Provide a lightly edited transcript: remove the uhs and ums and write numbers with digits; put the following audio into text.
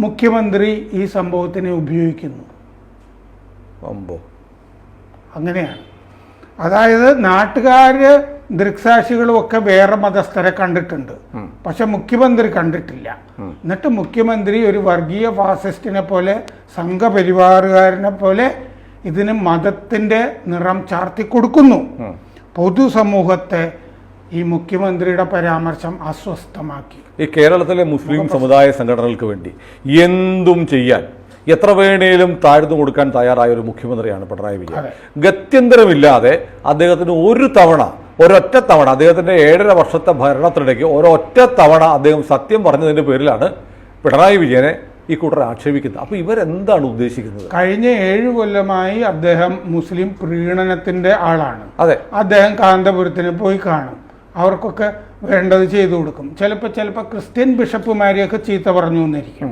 മുഖ്യമന്ത്രി ഈ സംഭവത്തിനെ ഉപയോഗിക്കുന്നു. അങ്ങനെയാണ്. അതായത് നാട്ടുകാര് ദൃക്സാക്ഷികളും ഒക്കെ വേറെ മതസ്ഥരെ കണ്ടിട്ടുണ്ട്, പക്ഷെ മുഖ്യമന്ത്രി കണ്ടിട്ടില്ല. എന്നിട്ട് മുഖ്യമന്ത്രി ഒരു വർഗീയ ഫാസിസ്റ്റിനെ പോലെ സംഘപരിവാറുകാരനെ പോലെ ഇതിന് മതത്തിന്റെ നിറം ചാർത്തി കൊടുക്കുന്നു. പൊതുസമൂഹത്തെ ഈ മുഖ്യമന്ത്രിയുടെ പരാമർശം അസ്വസ്ഥമാക്കി. ഈ കേരളത്തിലെ മുസ്ലിം സമുദായ സംഘടനകൾക്ക് വേണ്ടി എന്തും ചെയ്യാൻ, എത്ര വേണേലും താഴ്ന്നു കൊടുക്കാൻ തയ്യാറായ ഒരു മുഖ്യമന്ത്രിയാണ് പിണറായി വിജയൻ. ഗത്യന്തരമില്ലാതെ അദ്ദേഹത്തിന് ഒരൊറ്റ തവണ അദ്ദേഹത്തിന്റെ 7.5 വർഷത്തെ ഭരണത്തിനിടയ്ക്ക് ഒരൊറ്റ തവണ അദ്ദേഹം സത്യം പറഞ്ഞതിന്റെ പേരിലാണ് പിണറായി വിജയനെ ഈ കൂട്ടർ ആക്ഷേപിക്കുന്നത്. അപ്പൊ ഇവരെന്താണ് ഉദ്ദേശിക്കുന്നത്? കഴിഞ്ഞ 7 കൊല്ലമായി അദ്ദേഹം മുസ്ലിം പ്രീണനത്തിന്റെ ആളാണ്. അതെ, അദ്ദേഹം കാന്തപുരത്തിന് പോയി കാണും, അവർക്കൊക്കെ വേണ്ടത് ചെയ്തു കൊടുക്കും. ചിലപ്പോൾ ക്രിസ്ത്യൻ ബിഷപ്പുമാരെയൊക്കെ ചീത്ത പറഞ്ഞു എന്നിരിക്കും.